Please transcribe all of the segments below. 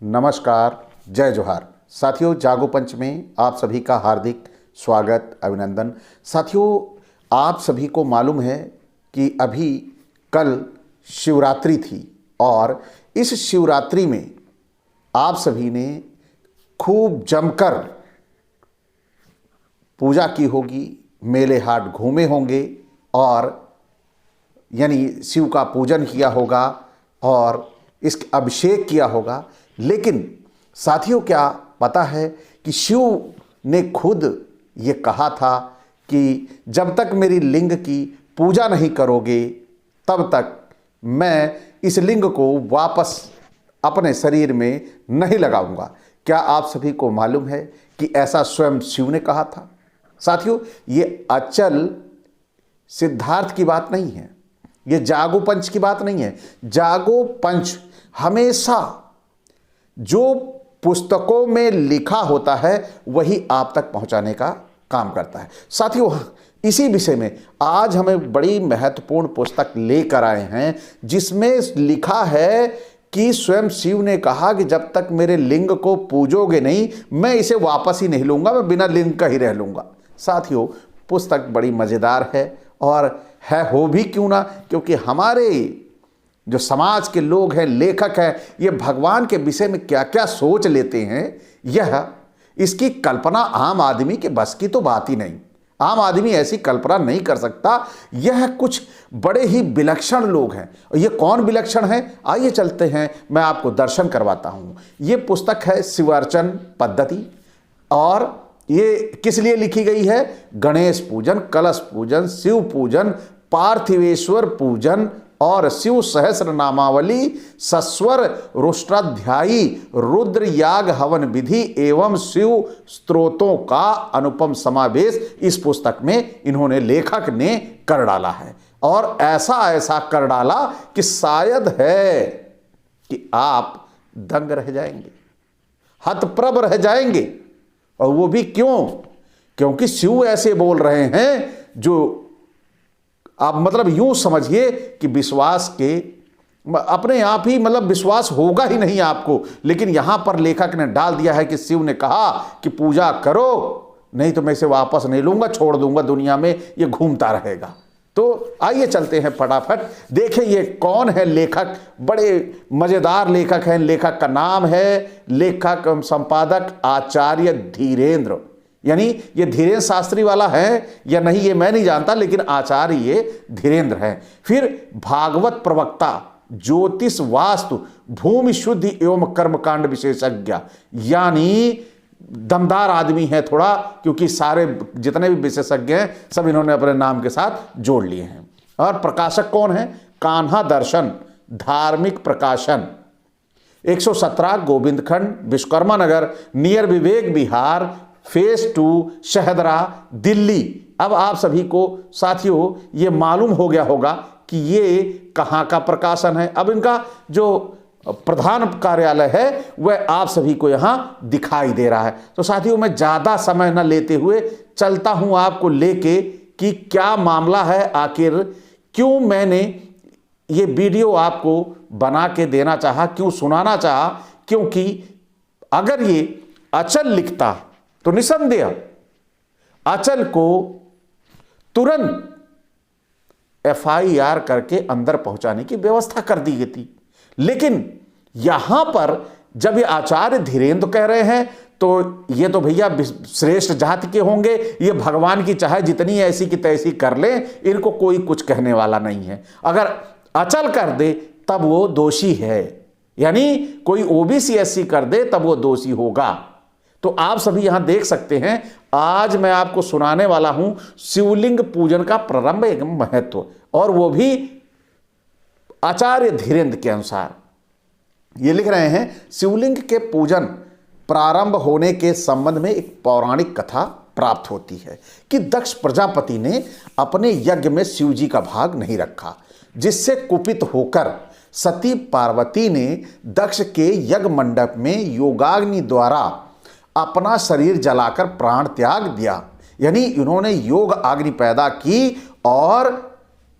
नमस्कार, जय जोहार। साथियों, जागो पंच में आप सभी का हार्दिक स्वागत, अभिनंदन। साथियों, आप सभी को मालूम है कि अभी कल शिवरात्रि थी और इस शिवरात्रि में आप सभी ने खूब जमकर पूजा की होगी, मेले हाट घूमे होंगे और यानी शिव का पूजन किया होगा और इसके अभिषेक किया होगा। लेकिन साथियों, क्या पता है कि शिव ने खुद ये कहा था कि जब तक मेरी लिंग की पूजा नहीं करोगे तब तक मैं इस लिंग को वापस अपने शरीर में नहीं लगाऊंगा। क्या आप सभी को मालूम है कि ऐसा स्वयं शिव ने कहा था? साथियों, ये अचल सिद्धार्थ की बात नहीं है, ये जागो पंच की बात नहीं है। जागो पंच हमेशा जो पुस्तकों में लिखा होता है वही आप तक पहुंचाने का काम करता है। साथियों, इसी विषय में आज हमें बड़ी महत्वपूर्ण पुस्तक लेकर आए हैं जिसमें लिखा है कि स्वयं शिव ने कहा कि जब तक मेरे लिंग को पूजोगे नहीं, मैं इसे वापस ही नहीं लूंगा, मैं बिना लिंग का ही रह लूंगा। साथियों, पुस्तक बड़ी मजेदार है और हो भी क्यों ना, क्योंकि हमारे जो समाज के लोग हैं, लेखक हैं, ये भगवान के विषय में क्या क्या सोच लेते हैं, यह इसकी कल्पना आम आदमी के बस की तो बात ही नहीं। आम आदमी ऐसी कल्पना नहीं कर सकता। यह कुछ बड़े ही विलक्षण लोग हैं। और ये कौन विलक्षण हैं? आइए चलते हैं, मैं आपको दर्शन करवाता हूँ। ये पुस्तक है शिवार्चन पद्धति और ये किस लिए लिखी गई है? गणेश पूजन, कलश पूजन, शिव पूजन, पार्थिवेश्वर पूजन और शिव सहस्र नामावली, सस्वर रुष्टाध्यायी, रुद्र याग हवन विधि एवं शिव स्तोत्रों का अनुपम समावेश इस पुस्तक में इन्होंने, लेखक ने कर डाला है। और ऐसा कर डाला कि शायद है कि आप दंग रह जाएंगे, हतप्रभ रह जाएंगे। और वो भी क्यों? क्योंकि शिव ऐसे बोल रहे हैं जो आप मतलब यूं समझिए कि विश्वास के अपने आप ही मतलब विश्वास होगा ही नहीं आपको। लेकिन यहां पर लेखक ने डाल दिया है कि शिव ने कहा कि पूजा करो, नहीं तो मैं इसे वापस नहीं लूंगा, छोड़ दूंगा, दुनिया में ये घूमता रहेगा। तो आइए चलते हैं फटाफट, देखें ये कौन है लेखक। बड़े मजेदार लेखक हैं। लेखक का नाम है, लेखक संपादक आचार्य धीरेन्द्र। यानी ये धीरेन्द्र शास्त्री वाला है या नहीं ये मैं नहीं जानता, लेकिन आचार्य ये धीरेन्द्र हैं। फिर भागवत प्रवक्ता, ज्योतिष वास्तु, भूमि शुद्धि एवं कर्मकांड विशेषज्ञ, यानी दमदार आदमी है थोड़ा, क्योंकि सारे जितने भी विशेषज्ञ हैं सब इन्होंने अपने नाम के साथ जोड़ लिए हैं। और प्रकाशक कौन है? कान्हा दर्शन धार्मिक प्रकाशन, 117 गोविंद खंड, विश्वकर्मा नगर, नियर विवेक विहार, फेज 2, शहदरा, दिल्ली। अब आप सभी को साथियों ये मालूम हो गया होगा कि ये कहाँ का प्रकाशन है। अब इनका जो प्रधान कार्यालय है वह आप सभी को यहाँ दिखाई दे रहा है। तो साथियों, मैं ज़्यादा समय न लेते हुए चलता हूँ आपको लेके कि क्या मामला है, आखिर क्यों मैंने ये वीडियो आपको बना के देना चाहा, क्यों सुनाना चाहा। क्योंकि अगर ये अचल लिखता तो निसंदेह अचल को तुरंत FIR करके अंदर पहुंचाने की व्यवस्था कर दी गई थी। लेकिन यहां पर जब ये आचार्य धीरेन्द्र कह रहे हैं तो ये तो भैया श्रेष्ठ जाति के होंगे, ये भगवान की चाहे जितनी ऐसी की तैसी कर ले, इनको कोई कुछ कहने वाला नहीं है। अगर अचल कर दे तब वो दोषी है, यानी कोई OBC SC कर दे तब वो दोषी होगा। तो आप सभी यहां देख सकते हैं, आज मैं आपको सुनाने वाला हूं शिवलिंग पूजन का प्रारंभ एवं महत्व, और वो भी आचार्य धीरेन्द्र के अनुसार। ये लिख रहे हैं, शिवलिंग के पूजन प्रारंभ होने के संबंध में एक पौराणिक कथा प्राप्त होती है कि दक्ष प्रजापति ने अपने यज्ञ में शिव जी का भाग नहीं रखा, जिससे कुपित होकर सती पार्वती ने दक्ष के यज्ञ मंडप में योगाग्नि द्वारा अपना शरीर जलाकर प्राण त्याग दिया। यानी इन्होंने योग अग्नि पैदा की और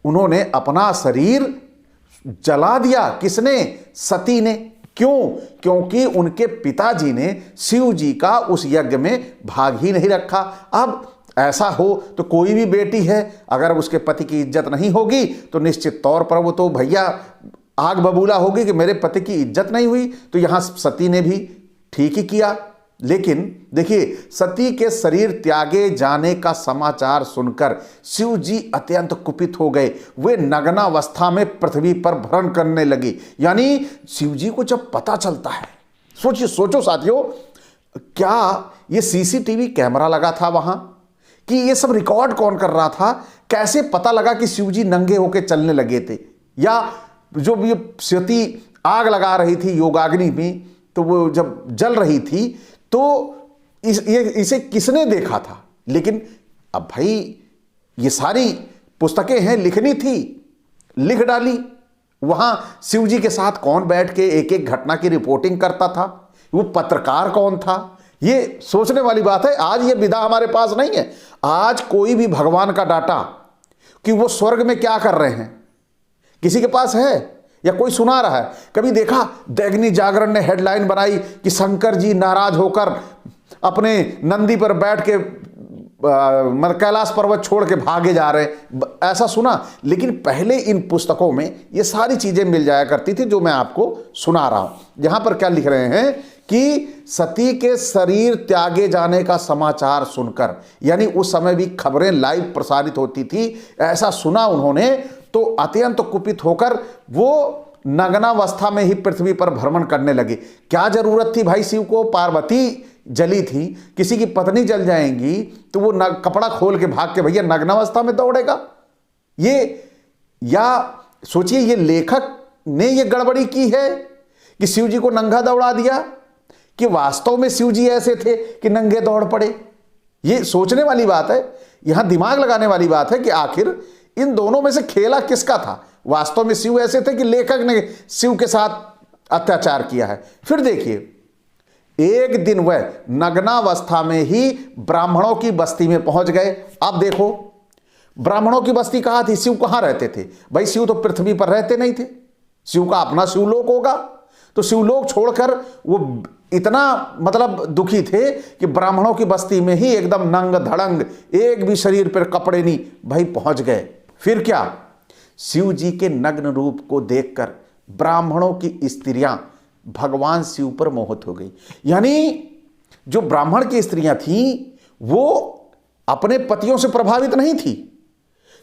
उन्होंने अपना शरीर जला दिया। किसने? सती ने। क्यों? क्योंकि उनके पिताजी ने शिव जी का उस यज्ञ में भाग ही नहीं रखा। अब ऐसा हो तो कोई भी बेटी है, अगर उसके पति की इज्जत नहीं होगी तो निश्चित तौर पर वो तो भैया आग बबूला होगी कि मेरे पति की इज्जत नहीं हुई। तो यहां सती ने भी ठीक ही किया। लेकिन देखिए, सती के शरीर त्यागे जाने का समाचार सुनकर शिव जी अत्यंत कुपित हो गए। वे नग्नावस्था में पृथ्वी पर भ्रमण करने लगे। यानी शिव जी को जब पता चलता है, सोचो साथियों, क्या ये सीसीटीवी कैमरा लगा था वहां, कि ये सब रिकॉर्ड कौन कर रहा था? कैसे पता लगा कि शिव जी नंगे होकर चलने लगे थे? या जो ये सती आग लगा रही थी योगाग्नि में, तो वो जब जल रही थी तो इसे किसने देखा था? लेकिन अब भाई ये सारी पुस्तकें हैं, लिखनी थी, लिख डाली। वहां शिव जी के साथ कौन बैठ के एक एक घटना की रिपोर्टिंग करता था? वो पत्रकार कौन था? ये सोचने वाली बात है। आज ये विधा हमारे पास नहीं है। आज कोई भी भगवान का डाटा कि वो स्वर्ग में क्या कर रहे हैं किसी के पास है, या कोई सुना रहा है? कभी देखा दैनिक जागरण ने हेडलाइन बनाई कि शंकर जी नाराज होकर अपने नंदी पर बैठ के कैलाश पर्वत छोड़ के भागे जा रहे, ऐसा सुना? लेकिन पहले इन पुस्तकों में ये सारी चीजें मिल जाया करती थी जो मैं आपको सुना रहा हूं। यहां पर क्या लिख रहे हैं कि सती के शरीर त्यागे जाने का समाचार सुनकर, यानी उस समय भी खबरें लाइव प्रसारित होती थी, ऐसा सुना उन्होंने तो अत्यंत कुपित होकर वो नग्नावस्था में ही पृथ्वी पर भ्रमण करने लगे। क्या जरूरत थी भाई शिव को? पार्वती जली थी, किसी की पत्नी जल जाएंगी तो वो कपड़ा खोल के भाग के भैया नग्नावस्था में दौड़ेगा? ये, या सोचिए, ये लेखक ने ये गड़बड़ी की है कि शिव जी को नंगा दौड़ा दिया, कि वास्तव में शिव जी ऐसे थे कि नंगे दौड़ पड़े? ये सोचने वाली बात है, यहां दिमाग लगाने वाली बात है कि आखिर इन दोनों में से खेला किसका था? वास्तव में शिव ऐसे थे कि लेखक ने शिव के साथ अत्याचार किया है? फिर देखिए, एक दिन वह नग्नावस्था में ही ब्राह्मणों की बस्ती में पहुंच गए। अब देखो, ब्राह्मणों की बस्ती कहां थी? शिव कहां रहते थे? भाई शिव तो पृथ्वी पर रहते नहीं थे। शिव का अपना शिवलोक होगा, तो शिवलोक छोड़कर वो इतना मतलब दुखी थे कि ब्राह्मणों की बस्ती में ही एकदम नंग धड़ंग, एक भी शरीर पर कपड़े नहीं, भाई पहुंच गए। फिर क्या? शिव जी के नग्न रूप को देखकर ब्राह्मणों की स्त्रियां भगवान शिव पर मोहित हो गई। यानी जो ब्राह्मण की स्त्रियां थीं वो अपने पतियों से प्रभावित नहीं थी।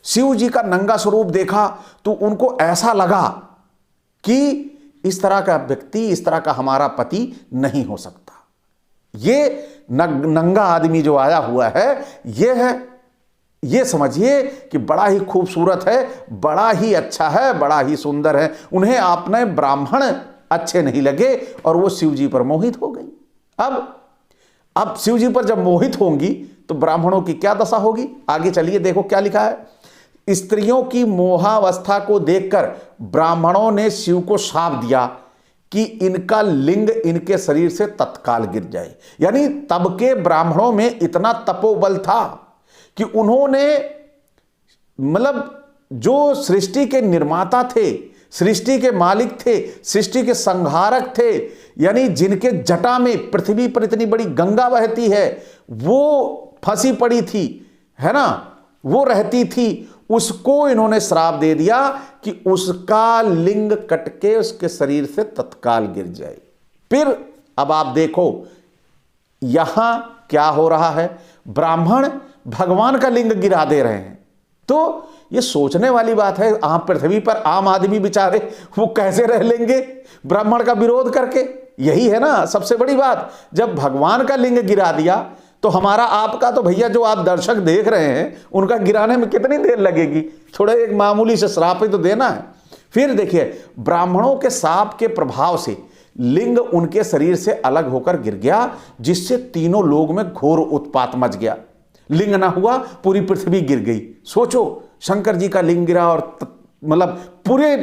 शिव जी का नंगा स्वरूप देखा तो उनको ऐसा लगा कि इस तरह का व्यक्ति, इस तरह का हमारा पति नहीं हो सकता। ये नंगा आदमी जो आया हुआ है, ये समझिए कि बड़ा ही खूबसूरत है, बड़ा ही अच्छा है, बड़ा ही सुंदर है। उन्हें आपने ब्राह्मण अच्छे नहीं लगे और वो शिव जी पर मोहित हो गई। अब शिव जी पर जब मोहित होंगी तो ब्राह्मणों की क्या दशा होगी? आगे चलिए, देखो क्या लिखा है। स्त्रियों की मोहावस्था को देखकर ब्राह्मणों ने शिव को शाप दिया कि इनका लिंग इनके शरीर से तत्काल गिर जाए। यानी तब के ब्राह्मणों में इतना तपोबल था कि उन्होंने, मतलब जो सृष्टि के निर्माता थे, सृष्टि के मालिक थे, सृष्टि के संहारक थे, यानी जिनके जटा में पृथ्वी पर इतनी बड़ी गंगा बहती है, वो फंसी पड़ी थी, है ना, वो रहती थी, उसको इन्होंने श्राप दे दिया कि उसका लिंग कट के उसके शरीर से तत्काल गिर जाए। फिर अब आप देखो यहां क्या हो रहा है, ब्राह्मण भगवान का लिंग गिरा दे रहे हैं। तो ये सोचने वाली बात है, आप पृथ्वी पर आम आदमी बेचारे वो कैसे रह लेंगे ब्राह्मण का विरोध करके? यही है ना सबसे बड़ी बात। जब भगवान का लिंग गिरा दिया तो हमारा आपका तो भैया जो आप दर्शक देख रहे हैं उनका गिराने में कितनी देर लगेगी? थोड़ा एक मामूली से श्राप ही तो देना है। फिर देखिए, ब्राह्मणों के शाप के प्रभाव से लिंग उनके शरीर से अलग होकर गिर गया, जिससे तीनों लोग में घोर उत्पात मच गया। लिंग ना हुआ, पूरी पृथ्वी गिर गई। सोचो, शंकर जी का लिंग गिरा और मतलब पूरे,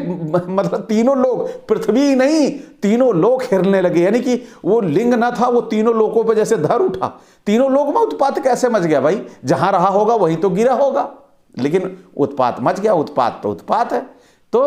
मतलब तीनों लोग, पृथ्वी नहीं तीनों लोग हिरने लगे। यानी कि वो लिंग ना था, वो तीनों लोगों पे जैसे धर उठा। तीनों लोग में उत्पात कैसे मच गया भाई? जहां रहा होगा वहीं तो गिरा होगा, लेकिन उत्पात मच गया। उत्पात तो उत्पात है। तो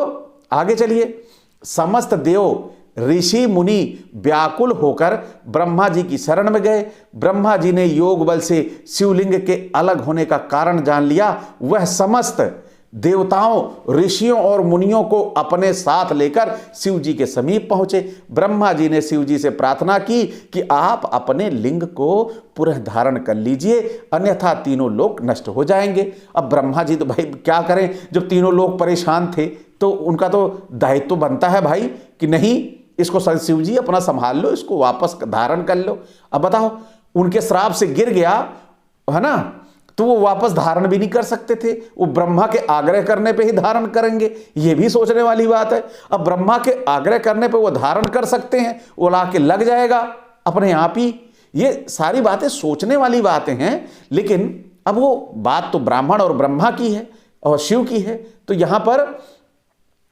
आगे चलिए, समस्त देव ऋषि मुनि व्याकुल होकर ब्रह्मा जी की शरण में गए। ब्रह्मा जी ने योग बल से शिवलिंग के अलग होने का कारण जान लिया। वह समस्त देवताओं, ऋषियों और मुनियों को अपने साथ लेकर शिव जी के समीप पहुंचे। ब्रह्मा जी ने शिव जी से प्रार्थना की कि आप अपने लिंग को पुनः धारण कर लीजिए, अन्यथा तीनों लोग नष्ट हो जाएंगे। अब ब्रह्मा जी तो भाई क्या करें, जब तीनों लोग परेशान थे तो उनका तो दायित्व बनता है भाई कि नहीं, इसको शिव जी अपना संभाल लो, इसको वापस धारण कर लो। अब बताओ, उनके श्राप से गिर गया है ना, तो वो वापस धारण भी नहीं कर सकते थे, वो ब्रह्मा के आग्रह करने पे ही धारण करेंगे, ये भी सोचने वाली बात है। अब ब्रह्मा के आग्रह करने पे वो धारण कर सकते हैं, वो लाके लग जाएगा अपने आप ही। ये सारी बातें सोचने वाली बातें हैं, लेकिन अब वो बात तो ब्राह्मण और ब्रह्मा की है और शिव की है। तो यहां पर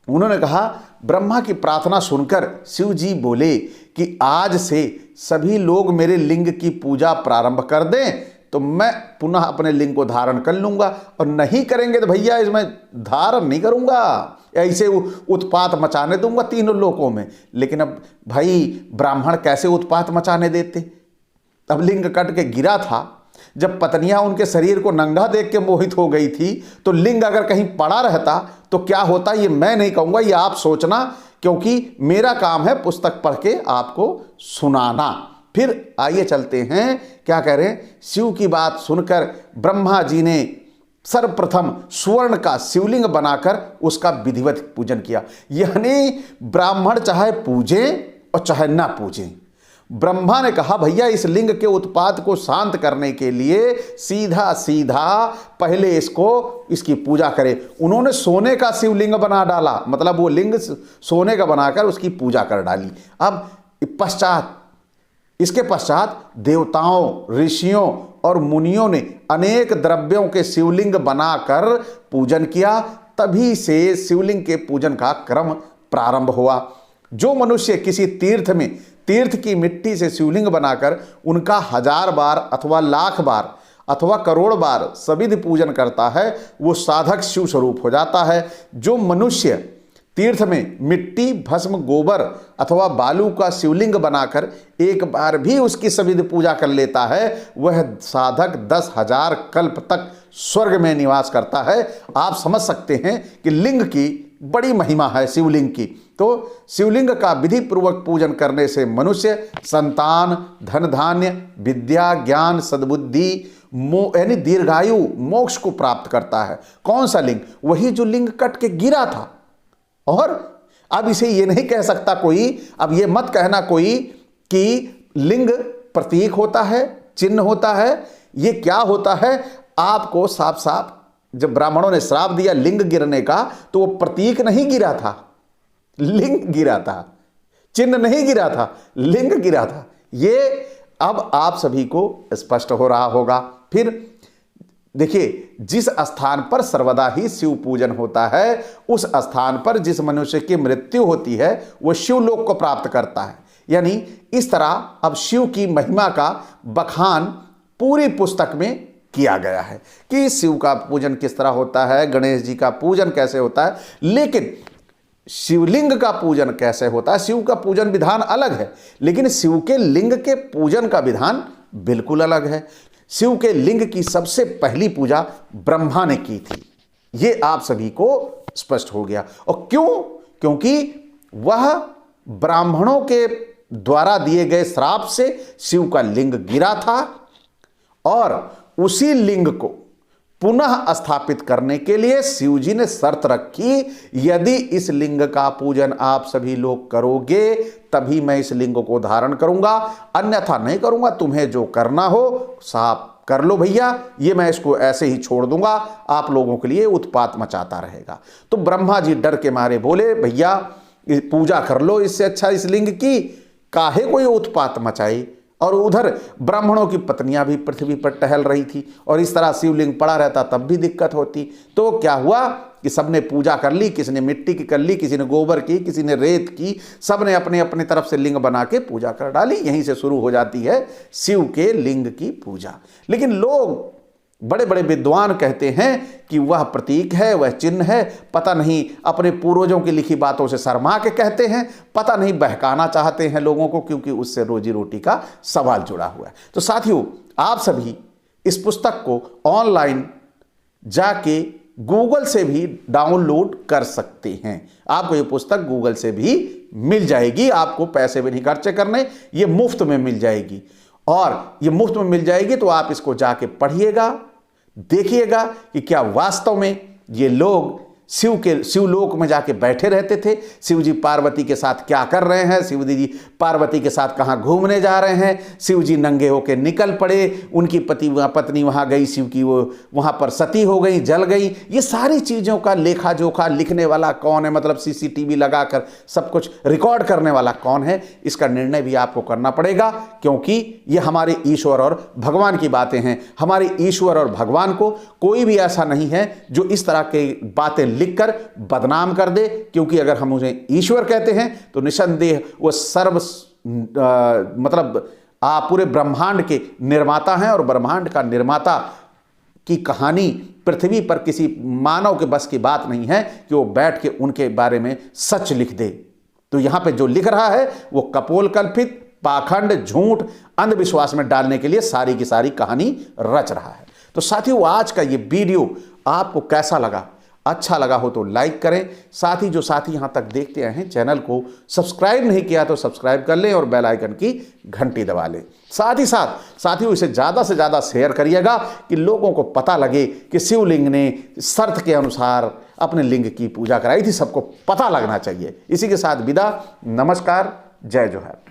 उन्होंने कहा, ब्रह्मा की प्रार्थना सुनकर शिव जी बोले कि आज से सभी लोग मेरे लिंग की पूजा प्रारंभ कर दें तो मैं पुनः अपने लिंग को धारण कर लूंगा, और नहीं करेंगे तो भैया इसमें धारण नहीं करूंगा, ऐसे उत्पात मचाने दूंगा तीनों लोकों में। लेकिन अब भाई ब्राह्मण कैसे उत्पात मचाने देते? अब लिंग कट के गिरा था, जब पत्नियां उनके शरीर को नंगा देख के मोहित हो गई थी, तो लिंग अगर कहीं पड़ा रहता तो क्या होता, ये मैं नहीं कहूंगा, ये आप सोचना, क्योंकि मेरा काम है पुस्तक पढ़ के आपको सुनाना। फिर आइए चलते हैं, क्या कह रहे हैं। शिव की बात सुनकर ब्रह्मा जी ने सर्वप्रथम स्वर्ण का शिवलिंग बनाकर उसका विधिवत पूजन किया। यानी ब्राह्मण चाहे पूजे और चाहे ना पूजे, ब्रह्मा ने कहा भैया इस लिंग के उत्पात को शांत करने के लिए सीधा सीधा पहले इसकी पूजा करें। उन्होंने सोने का शिवलिंग बना डाला, मतलब वो लिंग सोने का बनाकर उसकी पूजा कर डाली। अब इसके पश्चात देवताओं, ऋषियों और मुनियों ने अनेक द्रव्यों के शिवलिंग बनाकर पूजन किया। तभी से शिवलिंग के पूजन का क्रम प्रारंभ हुआ। जो मनुष्य किसी तीर्थ की मिट्टी से शिवलिंग बनाकर उनका 1000 बार अथवा लाख बार अथवा करोड़ बार सविधि पूजन करता है, वो साधक शिव स्वरूप हो जाता है। जो मनुष्य तीर्थ में मिट्टी, भस्म, गोबर अथवा बालू का शिवलिंग बनाकर एक बार भी उसकी सविधि पूजा कर लेता है, वह साधक 10,000 कल्प तक स्वर्ग में निवास करता है। आप समझ सकते हैं कि लिंग की बड़ी महिमा है शिवलिंग की। तो शिवलिंग का विधि पूर्वक पूजन करने से मनुष्य संतान, धन धान्य, विद्या, ज्ञान, सद्बुद्धि, यानी दीर्घायु, मोक्ष को प्राप्त करता है। कौन सा लिंग? वही जो लिंग कट के गिरा था। और अब इसे ये नहीं कह सकता कोई, अब ये मत कहना कोई कि लिंग प्रतीक होता है, चिन्ह होता है, ये क्या होता है। आपको साफ साफ जब ब्राह्मणों ने श्राप दिया लिंग गिरने का, तो वो प्रतीक नहीं गिरा था, लिंग गिरा था, चिन्ह नहीं गिरा था, लिंग गिरा था। ये अब आप सभी को स्पष्ट हो रहा होगा। फिर देखिए, जिस स्थान पर सर्वदा ही शिव पूजन होता है, उस स्थान पर जिस मनुष्य की मृत्यु होती है वो शिवलोक को प्राप्त करता है। यानी इस तरह अब शिव की महिमा का बखान पूरी पुस्तक में किया गया है कि शिव का पूजन किस तरह होता है, गणेश जी का पूजन कैसे होता है। लेकिन शिवलिंग का पूजन कैसे होता है, शिव का पूजन विधान अलग है, लेकिन शिव के लिंग के पूजन का विधान बिल्कुल अलग है। शिव के लिंग की सबसे पहली पूजा ब्रह्मा ने की थी, ये आप सभी को स्पष्ट हो गया। और क्यों? क्योंकि वह ब्राह्मणों के द्वारा दिए गए श्राप से शिव का लिंग गिरा था, और उसी लिंग को पुनः स्थापित करने के लिए शिव जी ने शर्त रखी, यदि इस लिंग का पूजन आप सभी लोग करोगे तभी मैं इस लिंग को धारण करूंगा, अन्यथा नहीं करूंगा। तुम्हें जो करना हो साफ कर लो भैया, ये मैं इसको ऐसे ही छोड़ दूंगा, आप लोगों के लिए उत्पात मचाता रहेगा। तो ब्रह्मा जी डर के मारे बोले, भैया पूजा कर लो, इससे अच्छा इस लिंग की काहे कोई उत्पात मचाई। और उधर ब्राह्मणों की पत्नियां भी पृथ्वी पर टहल रही थी, और इस तरह शिवलिंग पड़ा रहता तब भी दिक्कत होती। तो क्या हुआ कि सबने पूजा कर ली, किसी ने मिट्टी की कर ली, किसी ने गोबर की, किसी ने रेत की, सबने अपने अपने तरफ से लिंग बना के पूजा कर डाली। यहीं से शुरू हो जाती है शिव के लिंग की पूजा। लेकिन लोग बड़े बड़े विद्वान कहते हैं कि वह प्रतीक है, वह चिन्ह है, पता नहीं अपने पूर्वजों की लिखी बातों से शर्मा के कहते हैं, पता नहीं बहकाना चाहते हैं लोगों को, क्योंकि उससे रोजी रोटी का सवाल जुड़ा हुआ है। तो साथियों, आप सभी इस पुस्तक को ऑनलाइन जाके गूगल से भी डाउनलोड कर सकते हैं। आपको ये पुस्तक गूगल से भी मिल जाएगी, आपको पैसे भी नहीं खर्चे करने, ये मुफ्त में मिल जाएगी। और ये मुफ्त में मिल जाएगी तो आप इसको जाके पढ़िएगा, देखिएगा कि क्या वास्तव में ये लोग शिवलोक में जाके बैठे रहते थे, शिव जी पार्वती के साथ क्या कर रहे हैं, शिव जी पार्वती के साथ कहाँ घूमने जा रहे हैं, शिव जी नंगे होके निकल पड़े, उनकी पत्नी वहाँ गई, शिव की वो वहाँ पर सती हो गई, जल गई। ये सारी चीज़ों का लेखा जोखा लिखने वाला कौन है, मतलब CCTV लगाकर सब कुछ रिकॉर्ड करने वाला कौन है, इसका निर्णय भी आपको करना पड़ेगा, क्योंकि ये हमारे ईश्वर और भगवान की बातें हैं। हमारे ईश्वर और भगवान को कोई भी ऐसा नहीं है जो इस तरह की बातें लिखकर बदनाम कर दे, क्योंकि अगर हम उन्हें ईश्वर कहते हैं तो निसंदेह वो मतलब पूरे ब्रह्मांड के निर्माता हैं, और ब्रह्मांड का निर्माता की कहानी पृथ्वी पर किसी मानव के बस की बात नहीं है कि वो बैठ के उनके बारे में सच लिख दे। तो यहां पे जो लिख रहा है वो कपोल कल्पित, पाखंड, झूठ, अंधविश्वास में डालने के लिए सारी की सारी कहानी रच रहा है। तो साथियों, आज का ये वीडियो आपको कैसा लगा? अच्छा लगा हो तो लाइक करें। साथ ही जो साथी यहाँ तक देखते आए हैं, चैनल को सब्सक्राइब नहीं किया तो सब्सक्राइब कर लें और बेल आइकन की घंटी दबा लें। साथ ही साथ साथियों, इसे ज़्यादा से ज़्यादा शेयर करिएगा कि लोगों को पता लगे कि शिवलिंग ने शर्त के अनुसार अपने लिंग की पूजा कराई थी, सबको पता लगना चाहिए। इसी के साथ विदा, नमस्कार, जय जोहार।